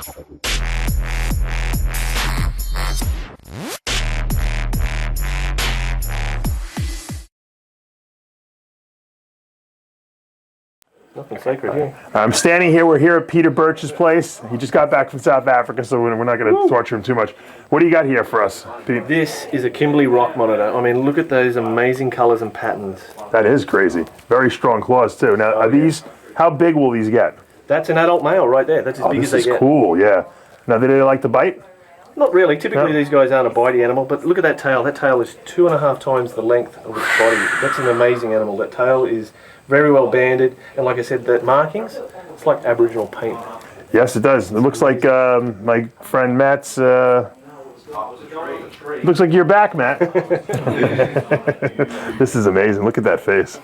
Nothing sacred here. I'm standing here. We're here at Peter Birch's place. He just got back from South Africa, so we're not going to torture him too much. What do you got here for us, Pete? This is a Kimberley rock monitor. I mean, look at those amazing colors and patterns. That is crazy. Very strong claws too. Now, are these? How big will these get? That's an adult male right there. That's as big as they get. This is cool. Yeah. Now, do they like to bite? Not really. Typically, these guys aren't a bitey animal, but look at that tail. That tail is 2.5 times the length of its body. That's an amazing animal. That tail is very well banded, and like I said, the markings, it's like Aboriginal paint. Yes, it does. It looks like my friend Matt's. Looks like you're back, Matt. This is amazing. Look at that face.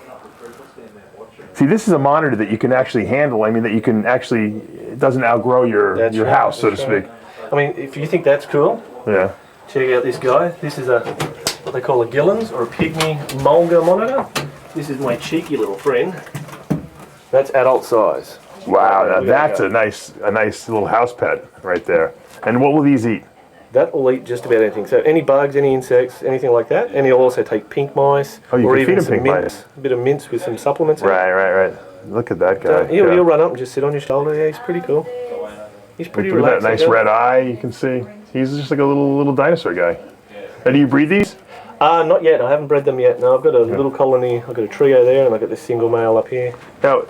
See, this is a monitor that you can actually handle. I mean, that you can actually, it doesn't outgrow your house, so to speak. I mean, if you think that's cool, yeah. Check out this guy. This is what they call a Gillen's or a Pygmy Mulga monitor. This is my cheeky little friend. That's adult size. Wow, now that's a nice little house pet right there. And what will these eat? That will eat just about anything. So any bugs, any insects, anything like that. And he'll also take pink mice. Oh, you or can even feed him some pink mince, mice. a bit of mince with some supplements. Right. Look at that guy. He'll run up and just sit on your shoulder. Yeah, he's pretty cool. He's pretty relaxed. Look at that nice red eye. You can see he's just like a little dinosaur guy. And do you breed these? Not yet. I haven't bred them yet. No, I've got a little colony. I've got a trio there, and I've got this single male up here. Now,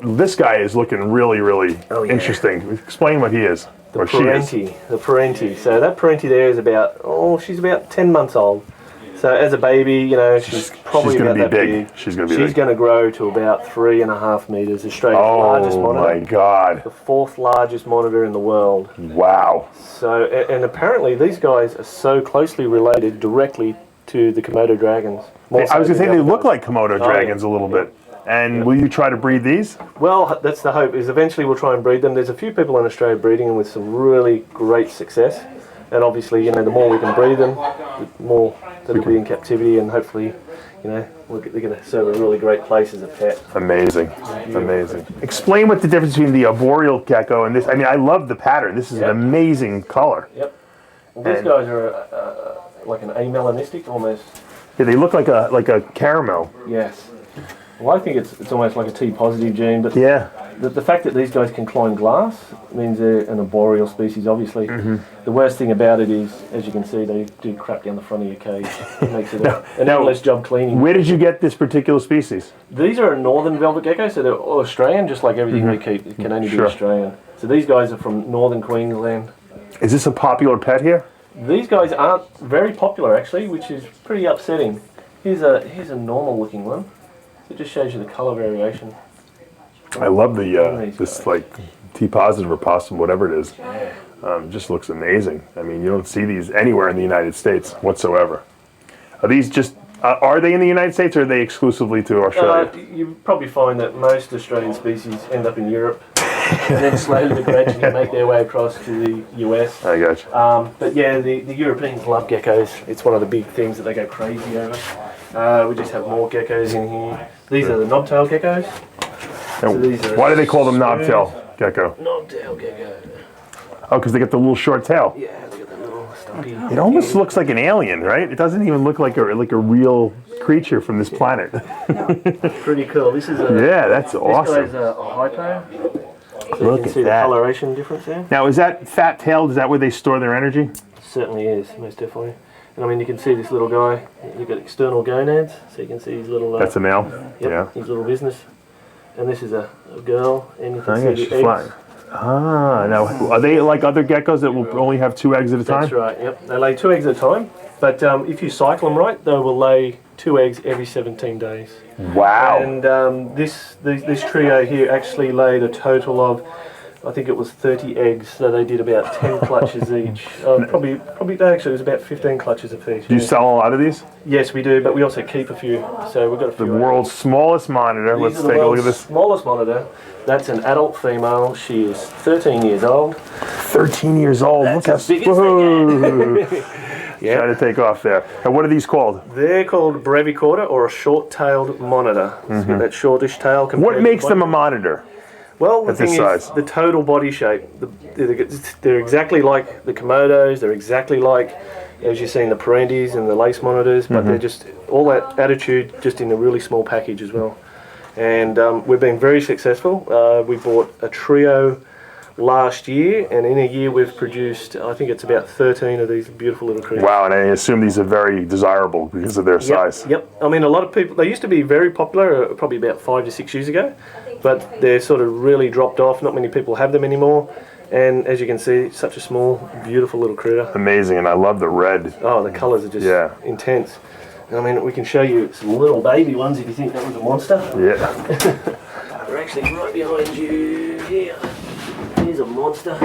this guy is looking really interesting. Explain what he is. The Parenti. So that Parenti there is she's about 10 months old. So as a baby, you know, she's probably about that big. She's going to be big. She's going to grow to about 3.5 meters. Australia's largest monitor. Oh my God. The 4th largest monitor in the world. Wow. So, and apparently these guys are so closely related directly to the Komodo dragons. I was going to say they look like Komodo dragons a little bit. And will you try to breed these? Well, that's the hope, is eventually we'll try and breed them. There's a few people in Australia breeding them with some really great success. And obviously, you know, the more we can breed them, the more that'll be in captivity, and hopefully, you know, they're going to serve a really great place as a pet. Amazing. Explain what the difference between the arboreal gecko and this. I mean, I love the pattern. This is an amazing color. Yep. Well, these guys are like an amelanistic almost. Yeah, they look like a caramel. Yes. Well, I think it's almost like a T-positive gene, but the fact that these guys can climb glass means they're an arboreal species, obviously. The worst thing about it is, as you can see, they do crap down the front of your cage. It makes it an endless job cleaning. Where did you get this particular species? These are a northern velvet gecko, so they're all Australian, just like everything we keep. It can only be Australian. So these guys are from northern Queensland. Is this a popular pet here? These guys aren't very popular, actually, which is pretty upsetting. Here's a normal-looking one. It just shows you the color variation. I love the this like T-positive or possum, whatever it is. Just looks amazing. I mean, you don't see these anywhere in the United States whatsoever. Are these just? Are they in the United States, or are they exclusively to Australia? You probably find that most Australian species end up in Europe, and then slowly but gradually make their way across to the US. I got you. But yeah, the Europeans love geckos. It's one of the big things that they go crazy over. We just have more geckos in here. These are the knobtail geckos. So why do they call them knobtail gecko? Knobtail gecko. Oh, because they get the little short tail. Yeah, they get the little stumpy. It almost looks like an alien, right? It doesn't even look like a real creature from this planet. Pretty cool. This is that's awesome. This guy's a hypo. So Look you can at see that. the coloration difference there. Now, is that fat-tailed? Is that where they store their energy? Certainly is, most definitely. And I mean, you can see this little guy. You've got external gonads, so you can see his little. That's a male. Yep, his little business. And this is a girl, and you can see the eggs. Flying. Now are they like other geckos that will only have 2 eggs at a time? That's right. Yep, they lay 2 eggs at a time. But if you cycle them right, they will lay 2 eggs every 17 days. Wow. And this trio here actually laid a total of, I think it was 30 eggs, so they did about 10 clutches each. Probably actually it was about 15 clutches apiece. Do you sell a lot of these? Yes, we do, but we also keep a few. So we've got a few. The world's smallest monitor. Let's take a look at this. Smallest monitor. That's an adult female. She is 13 years old. 13 years old. That's look as big as Yeah. Trying to take off there. And what are these called? They're called brevicorder, or a short-tailed monitor. It's got that shortish tail. What makes them a monitor? Well, the at this thing size? is, the total body shape. They're exactly like the Komodos. They're exactly like, as you've seen, the Perendis and the lace monitors. But they're just all that attitude, just in a really small package as well. And we've been very successful. We bought a trio last year, and in a year we've produced, I think it's about 13 of these beautiful little critters. Wow, and I assume these are very desirable because of their size. Yep. I mean, a lot of people, they used to be very popular probably about 5 to 6 years ago, but they're sort of really dropped off. Not many people have them anymore. And as you can see, such a small, beautiful little critter. Amazing, and I love the red. Oh, the colours are just intense. I mean, we can show you some little baby ones if you think that was a monster. Yeah. They're actually right behind you here. Here's a monster.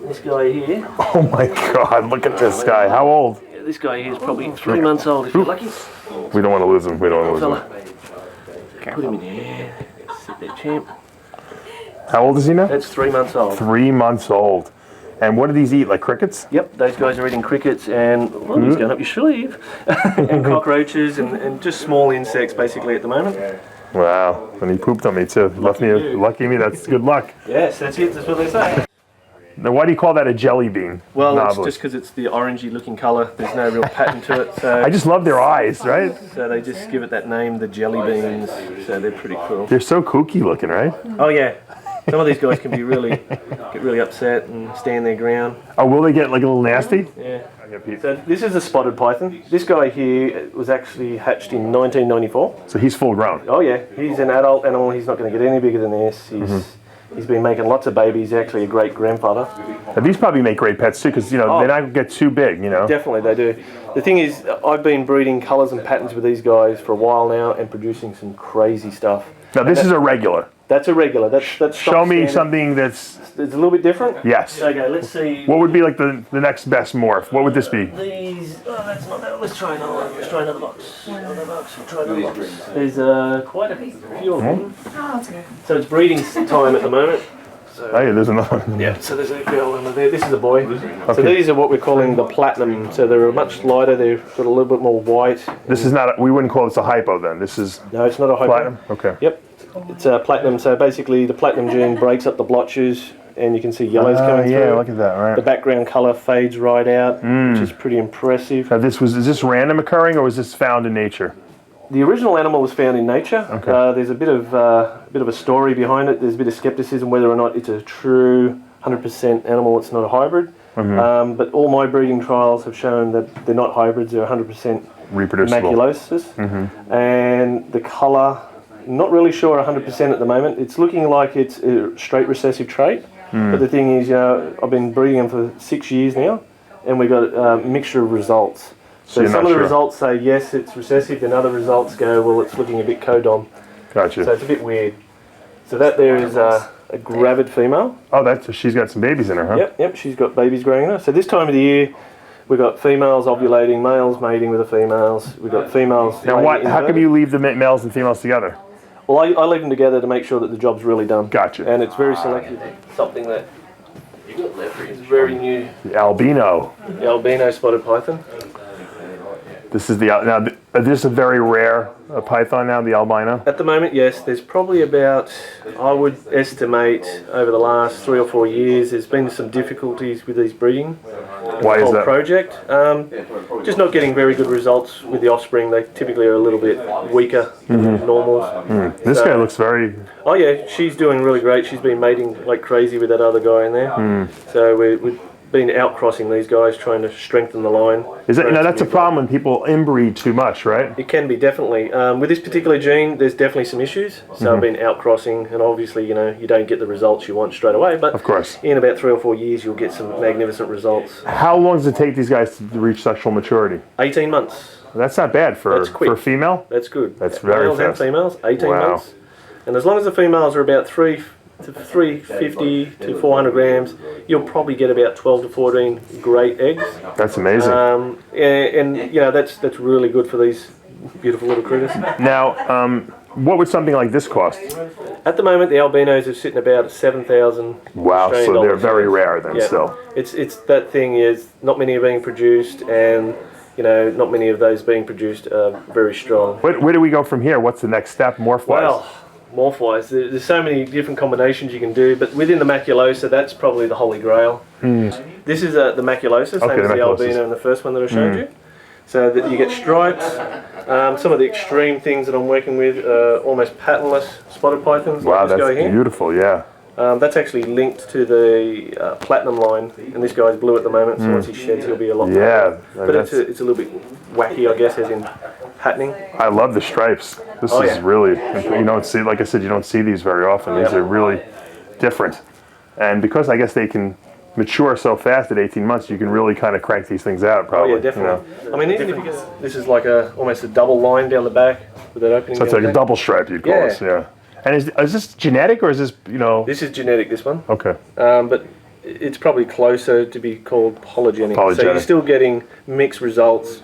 This guy here. Oh my God, look at this guy. How old? Yeah, this guy here is probably 3 months old if you're lucky. We don't want to lose him. We don't want to lose him. Put him in here. Sit there, champ. How old is he now? That's 3 months old. 3 months old. And what do these eat, like crickets? Yep, those guys are eating crickets and, well, he's going up your sleeve. And cockroaches and just small insects basically at the moment. Wow, and he pooped on me too. Lucky me, that's good luck. Yes, that's it, that's what they say. Now, why do you call that a jelly bean? Well, it's just because it's the orangey looking colour. There's no real pattern to it. So I just love their eyes, right? So they just give it that name, the jelly beans. So they're pretty cool. They're so kooky looking, right? Oh yeah. Some of these guys can be get really upset and stand their ground. Oh, will they get like a little nasty? Yeah. So this is a spotted python. This guy here was actually hatched in 1994. So he's full grown. Oh yeah, he's an adult animal. He's not going to get any bigger than this. He's been making lots of babies. He's actually a great grandfather. Now, these probably make great pets too, because you know they don't get too big. You know. Definitely they do. The thing is, I've been breeding colours and patterns with these guys for a while now and producing some crazy stuff. Now this is a regular. That's a regular. That's show me something that's a little bit different. Yes. Okay, let's see. What would be like the next best morph? What would this be? These. Oh, that's not that. Let's try another one. Let's try another box. Another box. We'll try another box. There's quite a few of them. Oh, that's good. So it's breeding time at the moment. So, oh yeah, there's another one. Yeah. So there's a girl under there. This is a boy. Okay. So these are what we're calling the platinum. So they're much lighter. They're sort of a little bit more white. This is not. We wouldn't call this a hypo then. This is. No, it's not a hypo. Platinum. Okay. Yep. It's platinum, so basically the platinum gene breaks up the blotches and you can see yellows coming through. Yeah, look at that, right. The background colour fades right out, which is pretty impressive. Now is this random occurring or was this found in nature? The original animal was found in nature. Okay. There's a bit of a story behind it. There's a bit of skepticism whether or not it's a true 100% animal, it's not a hybrid. But all my breeding trials have shown that they're not hybrids, they're 100% reproducible. maculosis. And the colour, not really sure 100% at the moment. It's looking like it's a straight recessive trait. But the thing is, I've been breeding them for 6 years now, and we got a mixture of results. So some of the results say yes, it's recessive, and other results go, well, it's looking a bit codom. Gotcha. So it's a bit weird. So that there is a gravid female. Oh, she's got some babies in her, huh? Yep, she's got babies growing in her. So this time of the year, we've got females ovulating, males mating with the females. We've got females. Now, how come you leave the males and females together? Well, I leave them together to make sure that the job's really done. Gotcha. And it's very selective. Something that is very new. The albino. The albino spotted python. This is this is a very rare python now, the albino. At the moment, yes. There's probably about, I would estimate, over the last 3 or 4 years, there's been some difficulties with these breeding. Why is that? Project. Just not getting very good results with the offspring. They typically are a little bit weaker than normals. This guy looks very... Oh yeah, she's doing really great. She's been mating like crazy with that other guy in there. So we've been outcrossing these guys, trying to strengthen the line. Is that, that's a problem when people inbreed too much, right? It can be, definitely. With this particular gene, there's definitely some issues. So I've been outcrossing, and obviously, you don't get the results you want straight away. But of course, in about 3 or 4 years, you'll get some magnificent results. How long does it take these guys to reach sexual maturity? 18 months. That's not bad for a female. That's good. That's very Males fast. and females, 18 months. And as long as the females are about 350 to 400 grams, you'll probably get about 12 to 14 great eggs. That's amazing. And that's really good for these beautiful little critters. Now, what would something like this cost? At the moment, the albinos are sitting about 7,000. Wow, so they're very rare then still. It's that thing is not many are being produced, and not many of those being produced are very strong. Where do we go from here? What's the next step, morph-wise? Well, morph-wise, there's so many different combinations you can do, but within the maculosa, that's probably the holy grail. This is the maculosa, same as the albino and the first one that I showed you. So that you get stripes. Some of the extreme things that I'm working with are almost patternless spotted pythons. Wow, like this guy that's here. beautiful, yeah. That's actually linked to the platinum line, and this guy's blue at the moment, so once he sheds he'll be a lot more. Yeah. But it's a little bit wacky, I guess, as in patterning. I love the stripes. This is really, you don't see, like I said, you don't see these very often. These are really different. And because I guess they can mature so fast at 18 months, you can really kind of crank these things out, probably. Oh yeah, definitely. I mean, even if you get, this is like almost a double line down the back with that opening. So it's like a double stripe, you'd call this, yeah. And is this genetic, or is this, This is genetic, this one. Okay. But it's probably closer to be called polygenic. So you're still getting mixed results.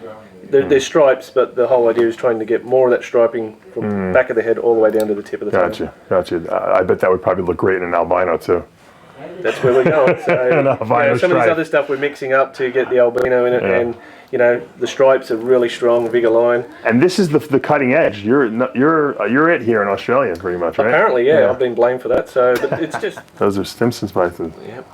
They're stripes, but the whole idea is trying to get more of that striping from back of the head all the way down to the tip of the tail. Gotcha. I bet that would probably look great in an albino, too. That's where we're going. So some of this other stuff we're mixing up to get the albino in it, and the stripes are really strong, bigger line. And this is the cutting edge. You're it here in Australia, pretty much, right? Apparently, yeah. I've been blamed for that. So but it's just those are STIMSON'S pythons. Yep.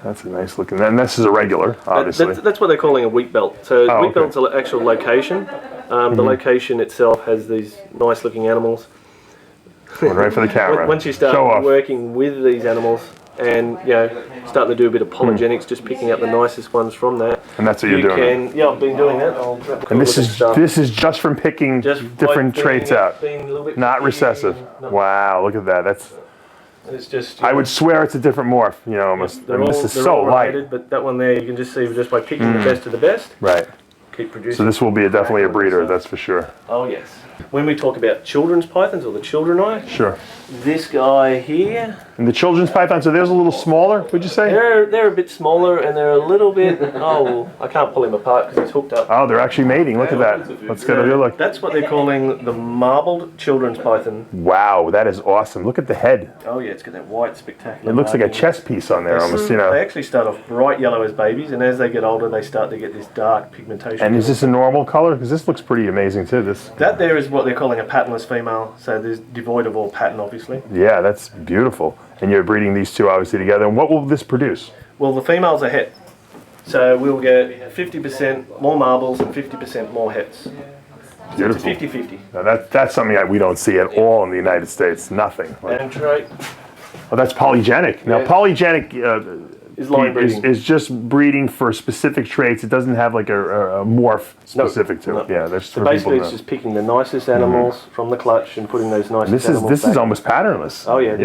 That's a nice looking. And this is a regular, obviously. That's what they're calling a wheat belt. So wheat belt's an actual location. The location itself has these nice looking animals. Right for the camera. Once you start working with these animals and starting to do a bit of polygenics, just picking out the nicest ones from that. And that's what you're doing. Yeah, I've been doing that. And this is just from picking different traits out, not recessive. No. Wow, look at that. It's just. I would swear it's a different morph. Almost. This is so light. But that one there, you can just see just by picking the best of the best. Right. Keep producing. So this will be definitely a breeder, that's for sure. Oh yes. When we talk about children's pythons or the children eye, sure. This guy here. And the children's pythons, so there's a little smaller, would you say? They're a bit smaller and they're a little bit, I can't pull him apart because he's hooked up. Oh, they're actually mating, look at that. Let's get a good look. That's what they're calling the marbled children's python. Wow, that is awesome. Look at the head. Oh yeah, it's got that white spectacular. It looks like a chess piece on there almost, They actually start off bright yellow as babies, and as they get older they start to get this dark pigmentation. And is this a normal color? Because this looks pretty amazing too. That there is what they're calling a patternless female, so there's devoid of all pattern obviously. Yeah, that's beautiful. And you're breeding these two obviously together. And what will this produce? Well, the females are het. So we'll get 50% more marbles and 50% more hets. Beautiful. It's 50-50. Now that's something we don't see at all in the United States. Nothing. And trait. Oh, that's polygenic. Now polygenic is line breeding. Is just breeding for specific traits. It doesn't have like a morph specific to it. Yeah, so basically it's just picking the nicest animals from the clutch and putting those nicest animals This is almost patternless. Oh yeah,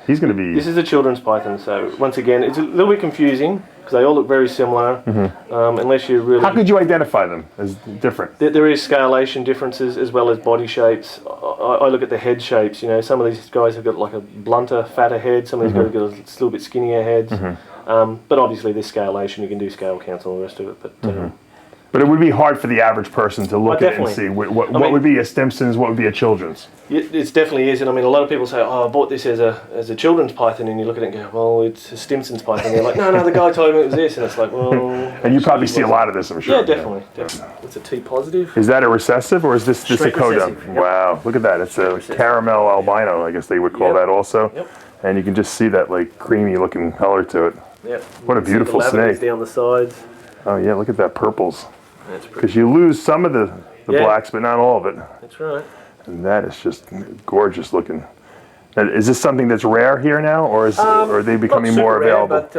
he's going to be... This is a children's python, so once again, it's a little bit confusing because they all look very similar, unless you really... How could you identify them as different? There is scalation differences as well as body shapes. I look at the head shapes, some of these guys have got like a blunter, fatter head, some of these guys have got a little bit skinnier heads. But obviously there's scalation, you can do scale counts and all the rest of it. But it would be hard for the average person to look at it and see what would be a STIMSON'S, what would be a children's. It definitely is, and I mean a lot of people say, I bought this as a children's python, and you look at it and go, well, it's a STIMSON'S python. And they're like, no, the guy told me it was this, and it's like, well... And you probably see a lot of this, I'm sure. Yeah, definitely. It's a T positive. Is that a recessive, or is this a coda? Yep. Wow, look at that. It's a caramel albino, I guess they would call that also. Yep. And you can just see that like creamy looking color to it. Yep. What a beautiful snake. Down the sides. Oh yeah, look at that purples. Because you lose some of the blacks, but not all of it. That's right. And that is just gorgeous looking. Now, is this something that's rare here now, or are they becoming more available? But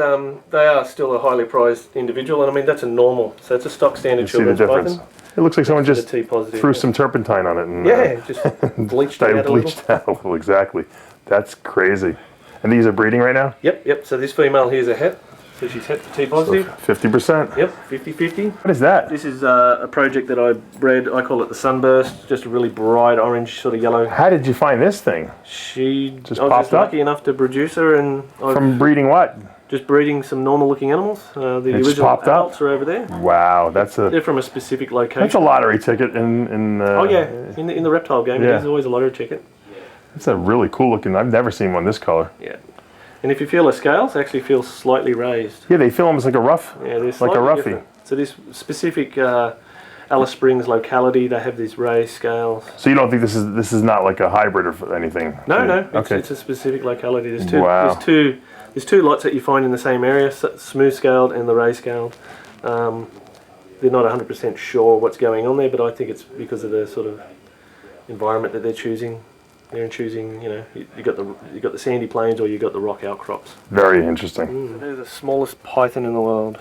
they are still a highly prized individual, and I mean that's a normal. So it's a stock standard children's python. It looks like someone just threw some turpentine on it and just bleached it out a little. Well, exactly. That's crazy. And these are breeding right now? Yep. So this female here is a het. So she's het for T positive. So 50%? Yep, 50-50. What is that? This is a project that I bred. I call it the Sunburst. Just a really bright orange, sort of yellow. How did you find this thing? I was just lucky enough to produce her, and from breeding what? Just breeding some normal-looking animals. The original adults are over there. Wow, they're from a specific location. That's a lottery ticket in in the reptile game. Yeah. It is always a lottery ticket. It's a really cool looking. I've never seen one this color. Yeah. And if you feel the scales, they actually feel slightly raised. Yeah, they feel almost like a rough. Yeah, they're like a roughie. Different. So this specific Alice Springs locality, they have these raised scales. So you don't think this is not like a hybrid or anything? No. Okay. It's a specific locality. There's two. Wow. There's two lots that you find in the same area: smooth scaled and the raised scaled. They're not 100% sure what's going on there, but I think it's because of the sort of environment that they're choosing. They're choosing, you know, you got the sandy plains or you got the rock outcrops. Very interesting. They're the smallest python in the world.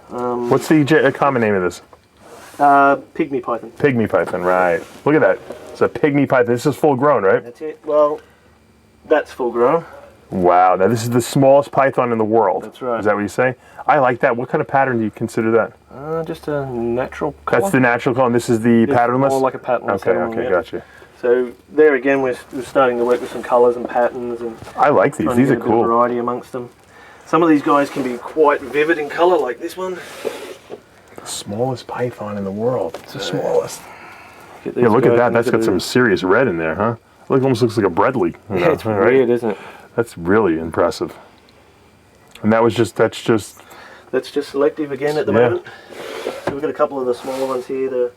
What's the common name of this? Pygmy python. Pygmy python, right. Look at that. It's a pygmy python. This is full grown, right? That's it. Well, that's full grown. Wow. Now, this is the smallest python in the world. That's right. Is that what you say? I like that. What kind of pattern do you consider that? Just a natural colour. That's the natural color, and this is the patternless? More like a patternless. Okay, gotcha. So there again, we're starting to work with some colours and patterns. And I like these. These are cool. Variety amongst them. Some of these guys can be quite vivid in colour, like this one. The smallest python in the world. It's the smallest. Yeah, look at that. That's got some serious red in there, huh? Look, almost looks like a Bredli. Yeah, it's weird, isn't it? That's really impressive. And that's just selective again at the moment. So we've got a couple of the smaller ones here that are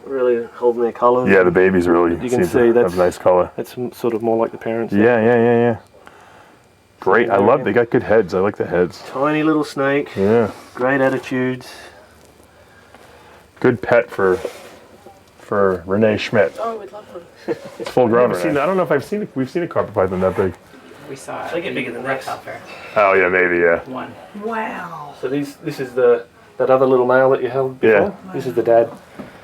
really holding their colour. Yeah, the babies really you can see that's have nice colour. That's sort of more like the parents. Yeah. Great. I love. They got good heads. I like the heads. Tiny little snake. Yeah. Great attitudes. Good pet for Renee Schmidt. Oh, we'd love one. It's full grown. I don't know if we've seen a carpet python that big. We saw it. They get bigger than Reptile Fair. Oh yeah, maybe yeah. One. Wow. So this is that other little male that you held before. Yeah. This is the dad.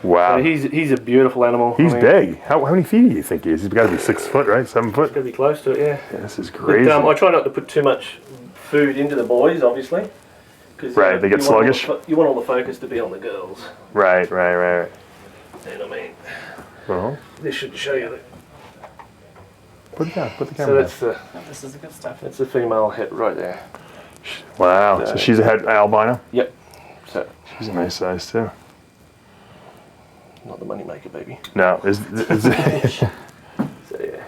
Wow. So he's a beautiful animal. He's big. How many feet do you think he is? He's got to be 6 foot, right? 7 foot. He's got to be close to it, yeah. This is crazy. But, I try not to put too much food into the boys, obviously. Right, they get sluggish. You want all the focus to be on the girls. Right. And I mean, Well, this should show you that. Put the camera So down. This is the good stuff. that's the female head right there. Wow. So she's a head albino? Yep. So She's a nice size too. not the money maker, baby. No. So yeah.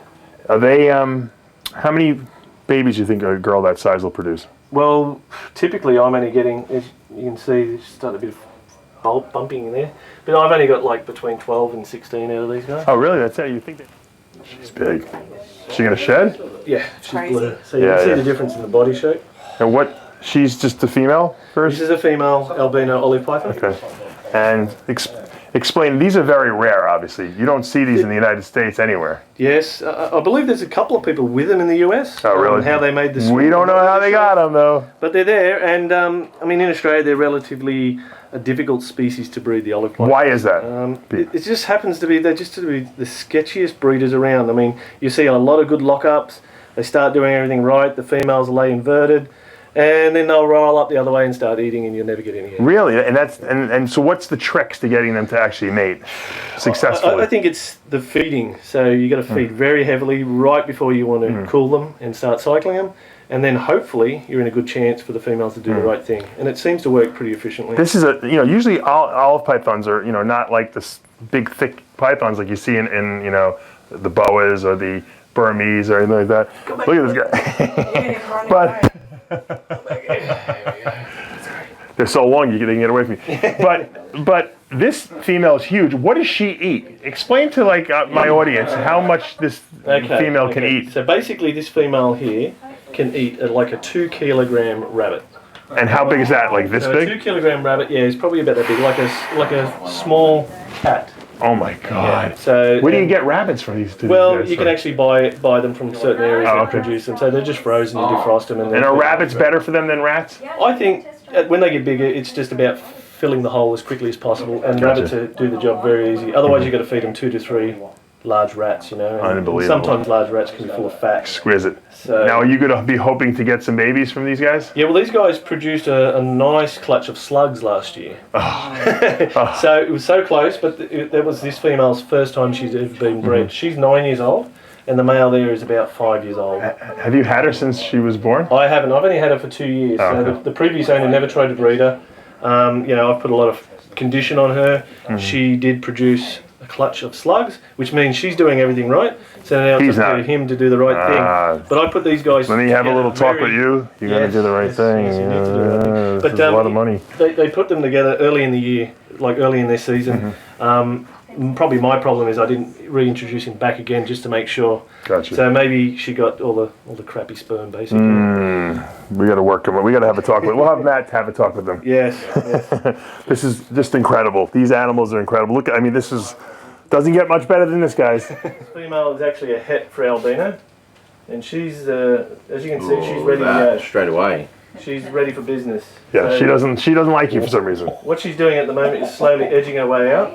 Are they how many babies do you think a girl that size will produce? Well, typically I'm only getting, as you can see, there's started a bit of bumping in there. But I've only got like between 12 and 16 out of these guys. Oh really? That's it? You think she's big. She gonna shed? Yeah, she's Crazy. blue. So you can see the difference in the body shape. And she's just a female first? This is a female albino olive python. Okay. And explain, these are very rare, obviously. You don't see these in the United States anywhere. Yes, I believe there's a couple of people with them in the US. Oh, really? How they made this. We don't know how they got them, though. But they're there, and I mean, in Australia, they're relatively a difficult species to breed, the olive python. Why is that? It just happens to be, they're just to be the sketchiest breeders around. I mean, you see a lot of good lockups. They start doing everything right. The females lay inverted. And then they'll roll up the other way and start eating, and you'll never get any again. Really? And so what's the tricks to getting them to actually mate successfully? I think it's the feeding. So you got to feed very heavily right before you want to cool them and start cycling them. And then hopefully you're in a good chance for the females to do the right thing. And it seems to work pretty efficiently. This is usually olive pythons are, not like this big, thick pythons like you see in the boas or the Burmese or anything like that. Look at this guy. But they're so long they can get away from me. But this female is huge. What does she eat? Explain to my audience how much this female can eat. So basically, this female here can eat like a 2 kilogram rabbit. And how big is that? Like this big? A 2 kilogram rabbit, yeah, is probably about that big, like a small cat. Oh my God! Yeah, so where do you get rabbits for these? Well, you can actually buy them from certain areas that produce them. So they're just frozen. You defrost them, and are rabbits better for them than rats? I think when they get bigger, it's just about filling the hole as quickly as possible, and rabbits do the job very easy. Otherwise, you've got to feed them 2 to 3 large rats. Unbelievable. Sometimes large rats can be full of fat. Exquisite. So, now, are you going to be hoping to get some babies from these guys? Yeah, well, these guys produced a nice clutch of slugs last year. So it was so close, but that was this female's first time she's ever been bred. She's 9 years old, and the male there is about 5 years old. Have you had her since she was born? I haven't. I've only had her for 2 years. So the previous owner never tried to breed her. I've put a lot of condition on her. She did produce a clutch of slugs, which means she's doing everything right. So now it's up to him to do the right thing. But I put these guys. Let me have a little talk with you. You're going to do the right thing. Yes, you need to do the right thing. But a lot of money. They put them together early in the year. like early in their season. Probably my problem is I didn't reintroduce him back again just to make sure. Gotcha. So maybe she got all the crappy sperm basically. We got to work them. We got to have a talk with. We'll have Matt have a talk with them. Yes. This is just incredible. These animals are incredible. Look, I mean, this doesn't get much better than this, guys. This female is actually a het for albino, and she's as you can see, she's ready to go straight away. She's ready for business. Yeah, So she doesn't like you for some reason. what she's doing at the moment is slowly edging her way out,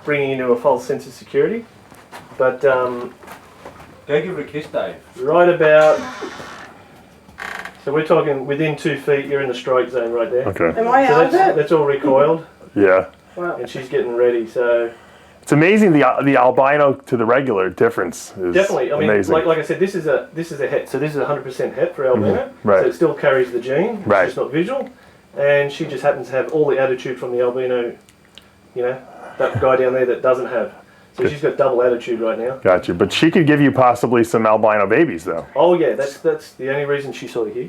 bringing you into a false sense of security. But Go give her a kiss, Dave. right about, so we're talking within 2 feet, you're in the strike zone right there. Okay. Am I So out of it? that's all recoiled, Yeah. Wow. and she's getting ready. So It's amazing the albino to the regular difference is definitely, I mean, amazing. like I said, this is a het. So this is 100% het for albino. Right. So it still carries the gene. It's Right. just not visual. And she just happens to have all the attitude from the albino, you know, that guy down there that doesn't have. So she's got double attitude right now. Gotcha. But she could give you possibly some albino babies, though. Oh yeah, that's the only reason she's sort of here.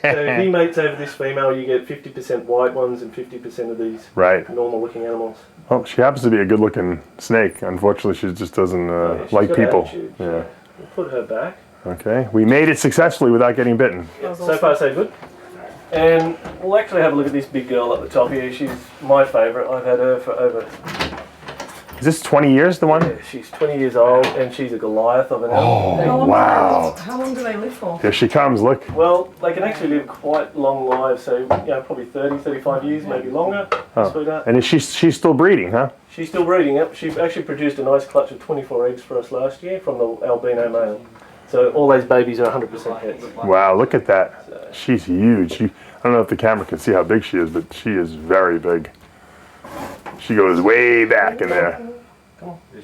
So he mates over this female. You get 50% white ones and 50% of these Right. normal-looking animals. Oh, she happens to be a good-looking snake. Unfortunately, she just doesn't Yeah, she's like got people. attitude. Yeah. We'll put her back. Okay. We made it successfully without getting bitten. So far, so good. And we'll actually have a look at this big girl at the top here. She's my favourite. I've had her for over. Is this 20 years, the one? Yeah, she's 20 years old, and she's a Goliath of an animal. How long wow. How long do they live for? Here she comes. Look. Well, they can actually live quite long lives, so probably 30, 35 years, maybe longer. Sweetheart. And she's still breeding, huh? She's still breeding. Yep. She actually produced a nice clutch of 24 eggs for us last year from the albino male. So all those babies are 100% hets. Wow, look at that. She's huge. I don't know if the camera can see how big she is, but she is very big. She goes way back in there. Come on. Does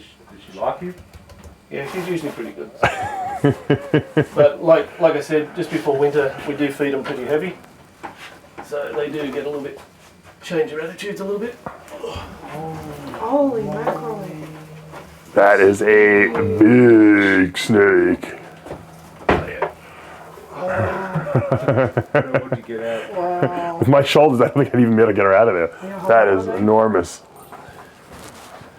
she like you? Yeah, she's usually pretty good. But like I said, just before winter, we do feed them pretty heavy. So they do get a little bit, change their attitudes a little bit. Holy mackerel. That is a big snake. What'd you get out? Wow. With my shoulders, I don't think I'd even be able to get her out of there. That is enormous.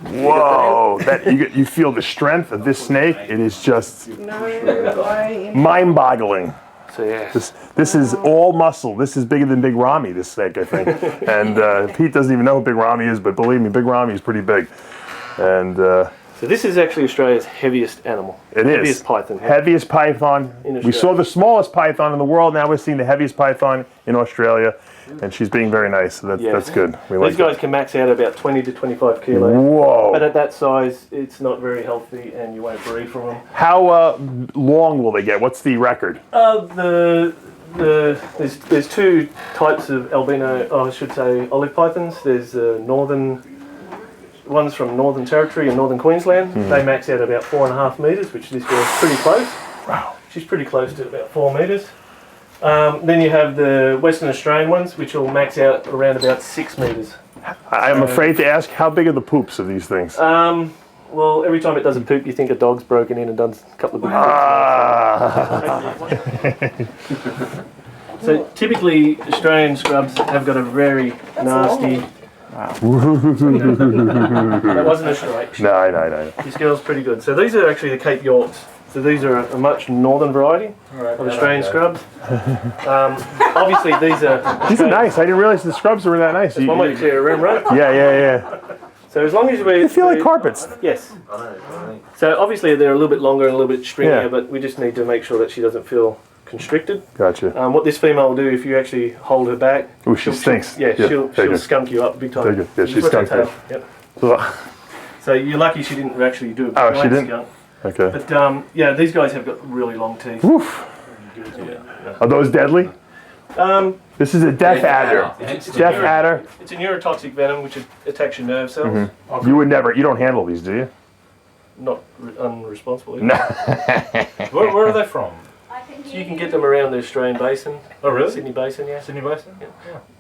Whoa! You feel the strength of this snake. It is just No way. mind-boggling. So yeah. This is all muscle. This is bigger than Big Rami, this snake, I think. And Pete doesn't even know who Big Rami is, but believe me, Big Rami is pretty big. And So this is actually Australia's heaviest animal. it is. Heaviest python. Heaviest python. In We Australia. saw the smallest python in the world. Now we're seeing the heaviest python in Australia. And she's being very nice. So that's good. We like These guys can max out about 20 to 25 kilos. Whoa. But at that size, it's not very healthy and you won't breed from them. How long will they get? What's the record? There's two types of albino, I should say, olive pythons. There's northern ones from Northern Territory and Northern Queensland. They max out about 4.5 metres, which this girl's pretty close. Wow. She's pretty close to about 4 metres. Then you have the Western Australian ones, which will max out around about 6 metres. I'm afraid to ask, how big are the poops of these things? Well, every time it does a poop, you think a dog's broken in and done a couple of big poops. So typically, Australian scrubs have got a very nasty. That wasn't a strike. No. This girl's pretty good. So these are actually the Cape Yorks. So these are a much northern variety of Australian scrubs. Obviously, these are nice. I didn't realize the scrubs were that nice. one way to clear a room, right? Yeah. So as long as They feel like carpets. Yes. So obviously they're a little bit longer and a little bit stringier, Yeah. but we just need to make sure that she doesn't feel constricted. Gotcha. What this female will do if you actually hold her back. Ooh, she stinks. She'll very good. skunk you up big time. Very good. Yeah, she Just lift her skunked tail. me. Yep. Ugh. So you're lucky she didn't actually do a Oh, she giant didn't? skunk. Okay. But yeah, these guys have got really long teeth. Woof. Are those deadly? This is a death adder. Death adder. It's a neurotoxic venom which attacks your nerve cells. You don't handle these, do you? Not unresponsible. No. Where are they from? So you can get them around the Australian basin. Oh, really? Sydney Basin, yeah. Sydney Basin?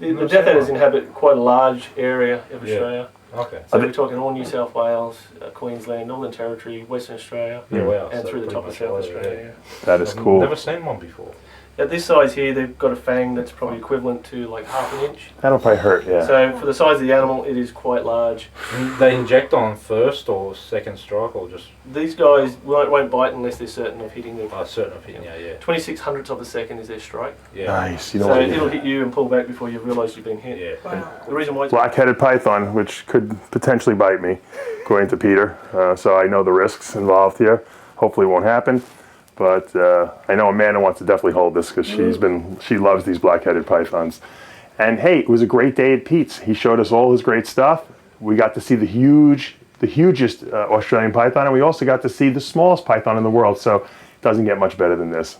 The death adders inhabit quite a large area of Australia. Okay. So we're talking all New South Wales, Queensland, Northern Territory, Western Australia, Yeah, wow. and So through the pretty top of much South all over, Australia. That is I've cool. never seen one before. At this size here, they've got a fang that's probably equivalent to like half an inch. That'll probably hurt, yeah. So for the size of the animal, it is quite large. They inject on first or second strike, or just These guys won't bite unless they're certain of hitting them. certain opinion? Yeah. 26 hundredths of a second is their strike. Yeah. Nice. You know So what? it'll hit you and pull back before you realise you've been hit. Yeah. Wow. The reason why it's Black-headed python, which could potentially bite me, according to Peter. So I know the risks involved here. Hopefully it won't happen. But I know Amanda wants to definitely hold this because she loves these black-headed pythons. And hey, it was a great day at Pete's. He showed us all his great stuff. We got to see the hugest Australian python, and we also got to see the smallest python in the world. So it doesn't get much better than this.